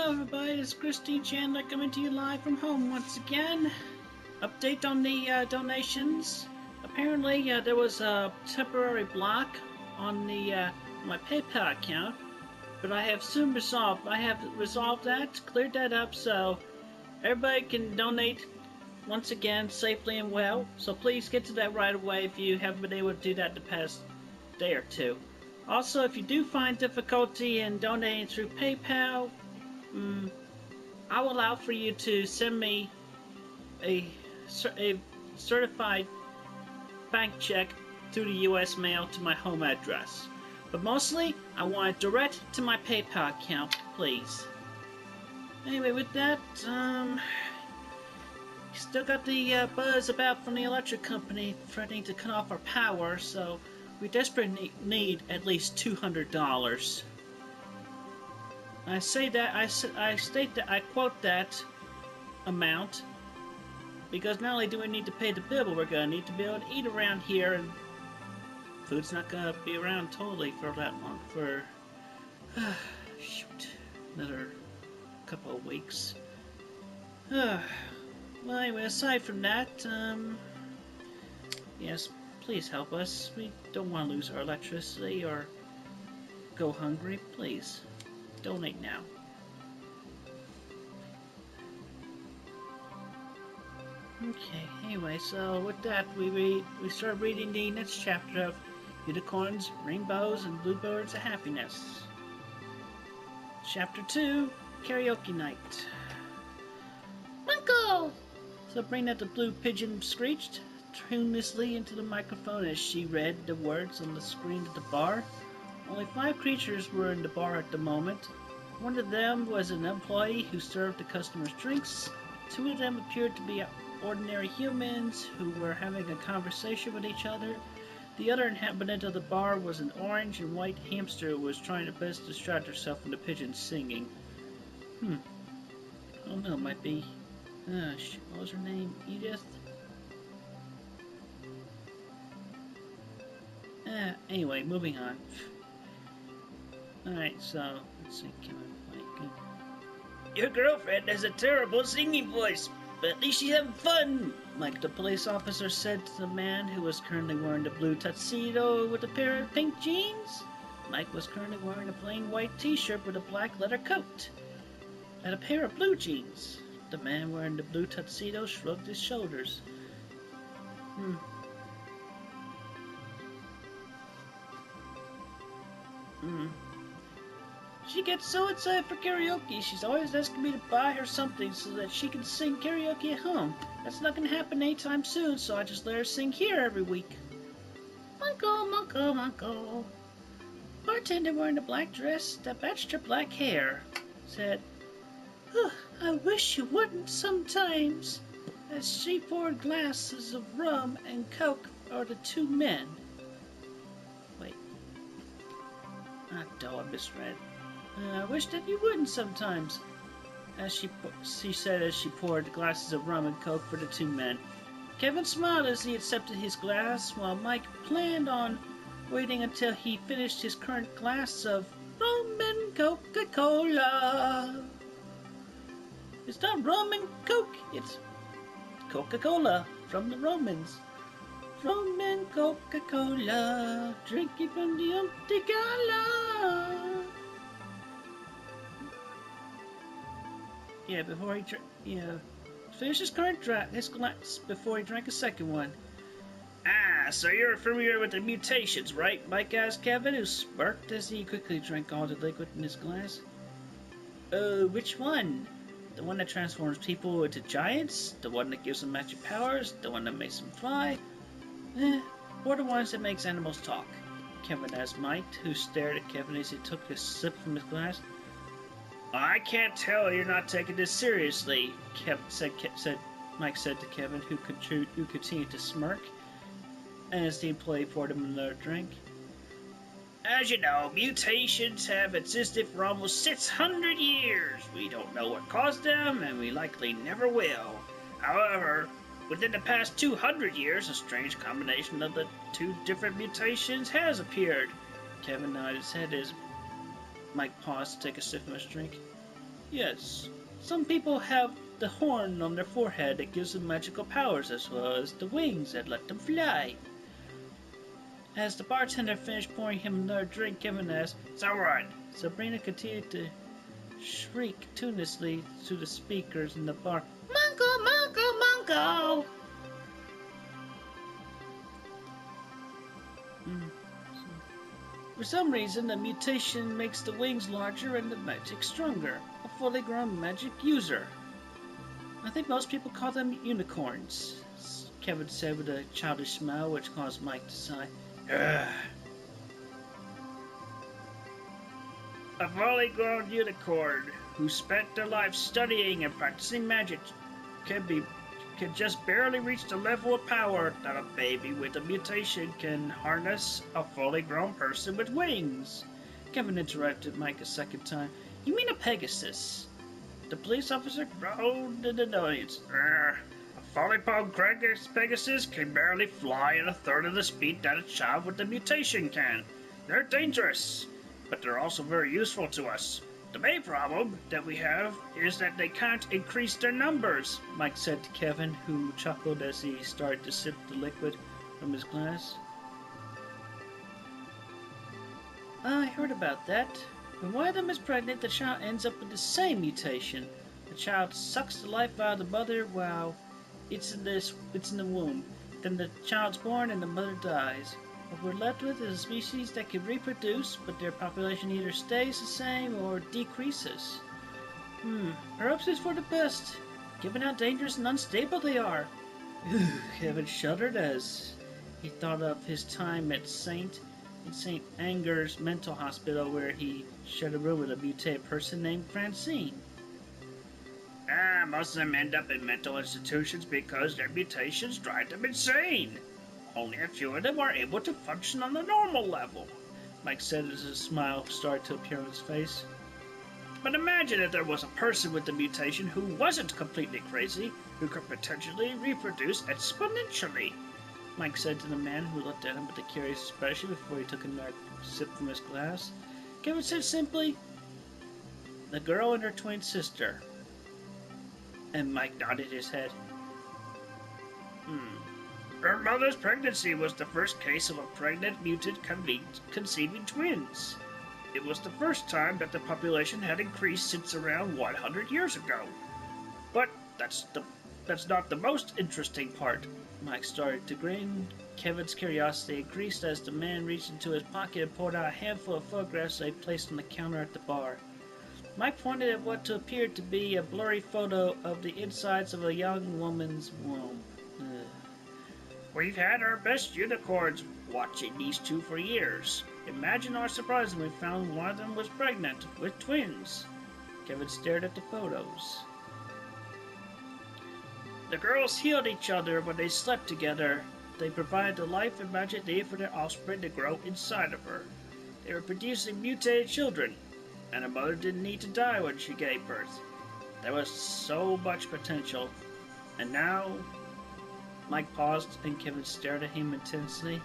Hello everybody, this is Christine Chandler coming to you live from home once again. Update on the donations. Apparently there was a temporary block on the my PayPal account, but I have resolved that, cleared that up, so everybody can donate once again safely and well. So please get to that right away if you haven't been able to do that the past day or two. Also, if you do find difficulty in donating through PayPal, I'll allow for you to send me a certified bank check through the U.S. mail to my home address. But mostly, I want it direct to my PayPal account, please. Anyway, with that, still got the buzz about from the electric company threatening to cut off our power, so we desperately need at least $200. I state that I quote that amount because not only do we need to pay the bill, but we're gonna need to be able to eat around here, and food's not gonna be around totally for that long. For shoot, another couple of weeks. Well, anyway, aside from that, yes, please help us. We don't want to lose our electricity or go hungry. Please. Donate now. Okay, anyway, so with that, we start reading the next chapter of Unicorns, Rainbows, and Bluebirds of Happiness. Chapter 2, Karaoke Night. Uncle! Sabrina the blue pigeon screeched tunelessly into the microphone as she read the words on the screen at the bar. Only 5 creatures were in the bar at the moment. One of them was an employee who served the customers drinks. 2 of them appeared to be ordinary humans who were having a conversation with each other. The other inhabitant of the bar was an orange and white hamster who was trying to best distract herself from the pigeons singing. I don't know, it might be... what was her name? Edith? Anyway, moving on. Alright, so, let's see, your girlfriend has a terrible singing voice, but at least she's having fun, Mike the police officer said to the man who was currently wearing the blue tuxedo with a pair of pink jeans. Mike was currently wearing a plain white t-shirt with a black leather coat and a pair of blue jeans. The man wearing the blue tuxedo shrugged his shoulders. She gets so excited for karaoke, she's always asking me to buy her something so that she can sing karaoke at home. That's not gonna happen anytime soon, so I just let her sing here every week. Uncle. Bartender wearing a black dress that matched her black hair said, I wish you wouldn't sometimes, as she poured glasses of rum and coke for the 2 men. Wait. I misread. I wish that you wouldn't sometimes, as she said as she poured glasses of rum and coke for the 2 men. Kevin smiled as he accepted his glass, while Mike planned on waiting until he finished his current glass of rum and Coca-Cola. It's not rum and coke, it's Coca-Cola from the Romans. Rum and Coca-Cola, drinking from the empty gala. Yeah, before he finished his current his glass before he drank a second one. So you're familiar with the mutations, right? Mike asked Kevin, who smirked as he quickly drank all the liquid in his glass. Which one? The one that transforms people into giants? The one that gives them magic powers? The one that makes them fly? Or the ones that makes animals talk? Kevin asked Mike, who stared at Kevin as he took a sip from his glass. I can't tell you're not taking this seriously, Mike said to Kevin, who continued to smirk, as the employee poured him another drink. As you know, mutations have existed for almost 600 years. We don't know what caused them, and we likely never will. However, within the past 200 years, a strange combination of the 2 different mutations has appeared. Kevin nodded his head as Mike paused to take a sip of his drink. Yes. Some people have the horn on their forehead that gives them magical powers, as well as the wings that let them fly. As the bartender finished pouring him another drink, Kevin asked, "It's alright." Sabrina continued to shriek tunelessly through the speakers in the bar, "Mongo, Mongo, Mongo!" For some reason, the mutation makes the wings larger and the magic stronger. A fully grown magic user. I think most people call them unicorns, Kevin said with a childish smile, which caused Mike to sigh. Ugh. A fully grown unicorn who spent their life studying and practicing magic can just barely reach the level of power that a baby with a mutation can harness a fully grown person with wings. Kevin interrupted Mike a second time. You mean a Pegasus? The police officer groaned in annoyance. A fully grown Pegasus can barely fly at a third of the speed that a child with the mutation can. They're dangerous, but they're also very useful to us. The main problem that we have is that they can't increase their numbers, Mike said to Kevin, who chuckled as he started to sip the liquid from his glass. I heard about that. When one of them is pregnant, the child ends up with the same mutation. The child sucks the life out of the mother while it's in the womb. Then the child's born and the mother dies. What we're left with is a species that can reproduce, but their population either stays the same or decreases. Perhaps it's for the best, given how dangerous and unstable they are. Kevin shuddered as he thought of his time at St. Anger's mental hospital, where he shared a room with a mutated person named Francine. Most of them end up in mental institutions because their mutations drive them insane. Only a few of them are able to function on the normal level, Mike said as a smile started to appear on his face. But imagine if there was a person with the mutation who wasn't completely crazy, who could potentially reproduce exponentially, Mike said to the man, who looked at him with a curious expression before he took another sip from his glass. Kevin said simply, "The girl and her twin sister." And Mike nodded his head. Her mother's pregnancy was the first case of a pregnant mutant conceiving twins. It was the first time that the population had increased since around 100 years ago. But that's not the most interesting part. Mike started to grin. Kevin's curiosity increased as the man reached into his pocket and pulled out a handful of photographs they placed on the counter at the bar. Mike pointed at what appeared to be a blurry photo of the insides of a young woman's womb. We've had our best unicorns watching these two for years. Imagine our surprise when we found one of them was pregnant with twins. Kevin stared at the photos. The girls healed each other when they slept together. They provided the life and magic needed for their offspring to grow inside of her. They were producing mutated children, and her mother didn't need to die when she gave birth. There was so much potential. And now... Mike paused and Kevin stared at him intensely.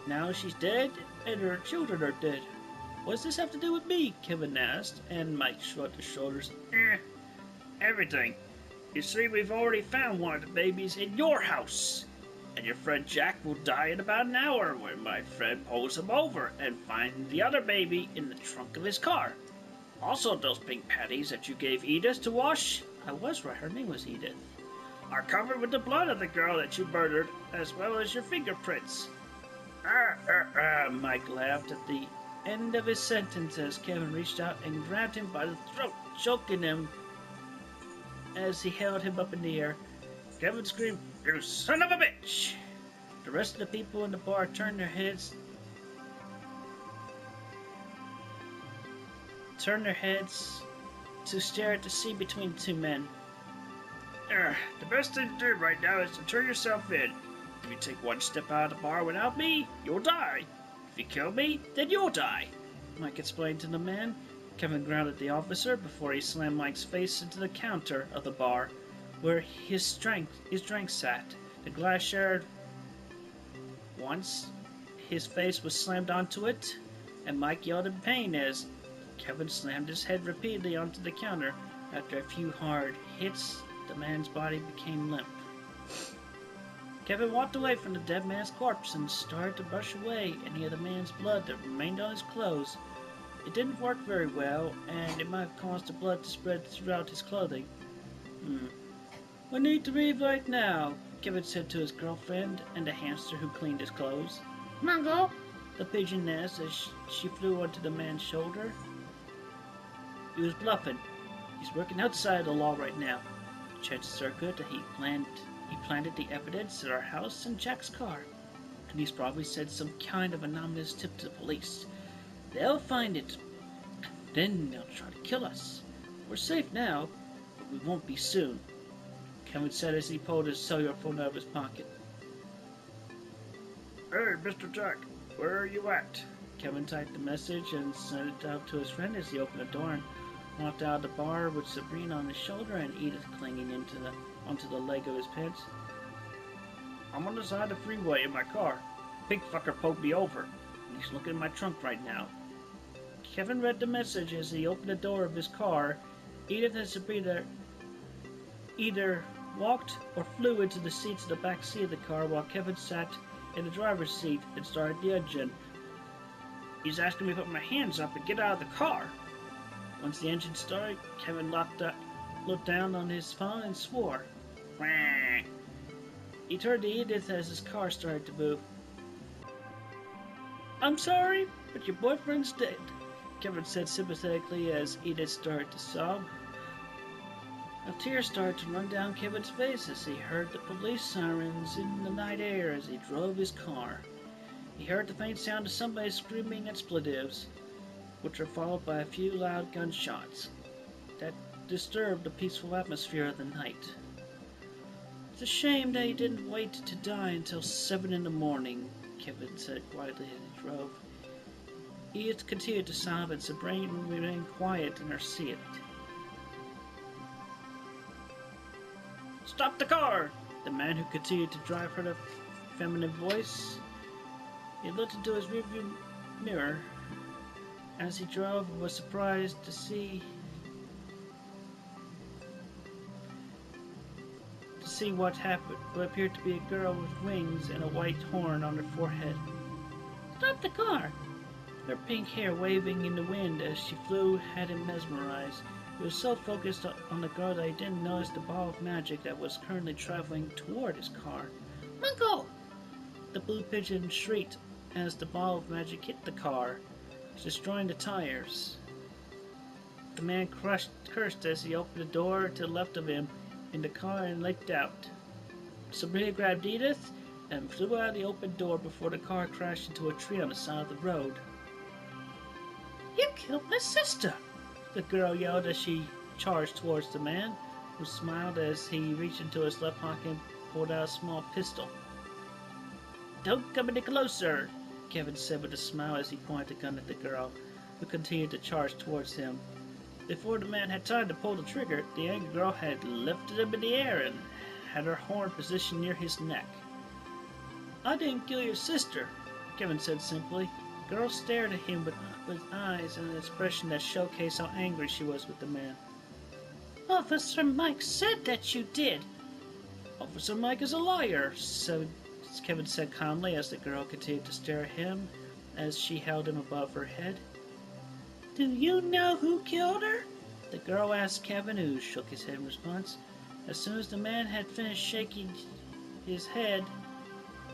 Now she's dead and her children are dead. What does this have to do with me? Kevin asked, and Mike shrugged his shoulders. Everything. You see, we've already found one of the babies in your house. And your friend Jack will die in about an hour when my friend pulls him over and finds the other baby in the trunk of his car. Also, those pink patties that you gave Edith to wash, I was right, her name was Edith, are covered with the blood of the girl that you murdered, as well as your fingerprints. Mike laughed at the end of his sentence as Kevin reached out and grabbed him by the throat, choking him as he held him up in the air. Kevin screamed, "You son of a bitch!" The rest of the people in the bar turned their heads to stare at the scene between the two men. The best thing to do right now is to turn yourself in. If you take one step out of the bar without me, you'll die. If you kill me, then you'll die, Mike explained to the man. Kevin growled at the officer before he slammed Mike's face into the counter of the bar, where his drink sat. The glass shattered once. His face was slammed onto it, and Mike yelled in pain as Kevin slammed his head repeatedly onto the counter. After a few hard hits, the man's body became limp. Kevin walked away from the dead man's corpse and started to brush away any of the man's blood that remained on his clothes. It didn't work very well, and it might have caused the blood to spread throughout his clothing. "We need to leave right now," Kevin said to his girlfriend and the hamster who cleaned his clothes. "Mungo," the pigeon asked as she flew onto the man's shoulder. He was bluffing. He's working outside the law right now. Chances are good that he planted the evidence at our house and Jack's car. And he's probably said some kind of anonymous tip to the police. They'll find it. Then they'll try to kill us. We're safe now, but we won't be soon," Kevin said as he pulled his cellular phone out of his pocket. "Hey, Mr. Jack, where are you at?" Kevin typed the message and sent it out to his friend as he opened the door and walked out of the bar with Sabrina on his shoulder and Edith clinging onto the leg of his pants. "I'm on the side of the freeway in my car. Big fucker pulled me over, and he's looking in my trunk right now." Kevin read the message as he opened the door of his car. Edith and Sabrina either walked or flew into the seats of the back seat of the car while Kevin sat in the driver's seat and started the engine. "He's asking me to put my hands up and get out of the car." Once the engine started, Kevin looked down on his phone and swore. Wah. He turned to Edith as his car started to move. "I'm sorry, but your boyfriend's dead," Kevin said sympathetically as Edith started to sob. A tear started to run down Kevin's face as he heard the police sirens in the night air as he drove his car. He heard the faint sound of somebody screaming expletives, which were followed by a few loud gunshots that disturbed the peaceful atmosphere of the night. "It's a shame that he didn't wait to die until 7 in the morning," Kevin said quietly as he drove. Edith continued to sob and Sabrina remained quiet in her seat. "Stop the car!" The man who continued to drive heard a feminine voice. He looked into his rearview mirror as he drove and was surprised to see what appeared to be a girl with wings and a white horn on her forehead. "Stop the car!" Her pink hair waving in the wind as she flew had him mesmerized. He was so focused on the girl that he didn't notice the ball of magic that was currently traveling toward his car. "Uncle!" The blue pigeon shrieked as the ball of magic hit the car, destroying the tires. The man cursed as he opened the door to the left of him in the car and leaped out. Sabrina grabbed Edith and flew out of the open door before the car crashed into a tree on the side of the road. "You killed my sister!" the girl yelled as she charged towards the man, who smiled as he reached into his left pocket and pulled out a small pistol. "Don't come any closer," Kevin said with a smile as he pointed the gun at the girl, who continued to charge towards him. Before the man had time to pull the trigger, the angry girl had lifted him in the air and had her horn positioned near his neck. "I didn't kill your sister," Kevin said simply. The girl stared at him with eyes and an expression that showcased how angry she was with the man. "Officer Mike said that you did." "Officer Mike is a liar," Kevin said calmly as the girl continued to stare at him as she held him above her head. "Do you know who killed her?" the girl asked Kevin, who shook his head in response. As soon as the man had finished shaking his head,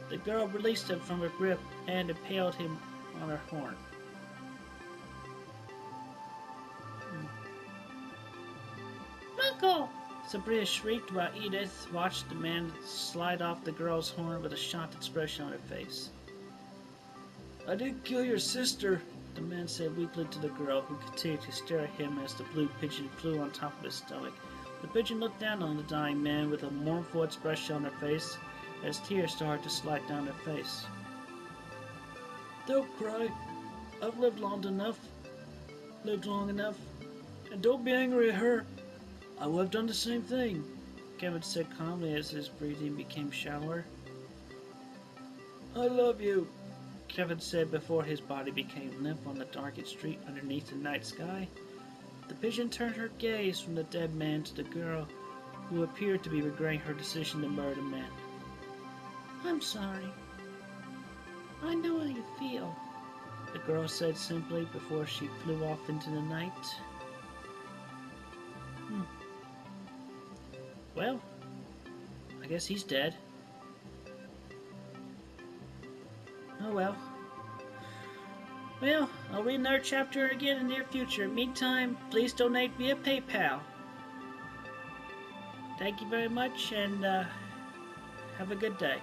the girl released him from her grip and impaled him on her horn. "Uncle!" Sabrina shrieked while Edith watched the man slide off the girl's horn with a shocked expression on her face. "I didn't kill your sister," the man said weakly to the girl, who continued to stare at him as the blue pigeon flew on top of his stomach. The pigeon looked down on the dying man with a mournful expression on her face as tears started to slide down her face. "Don't cry. I've lived long enough, and don't be angry at her. I would have done the same thing," Kevin said calmly as his breathing became shallower. "I love you," Kevin said before his body became limp on the darkened street underneath the night sky. The pigeon turned her gaze from the dead man to the girl, who appeared to be regretting her decision to murder men. I'm sorry. I know how you feel, the girl said simply before she flew off into the night. Well, I guess he's dead. Oh well. Well, I'll read another chapter again in the near future. Meantime, please donate via PayPal. Thank you very much, and have a good day.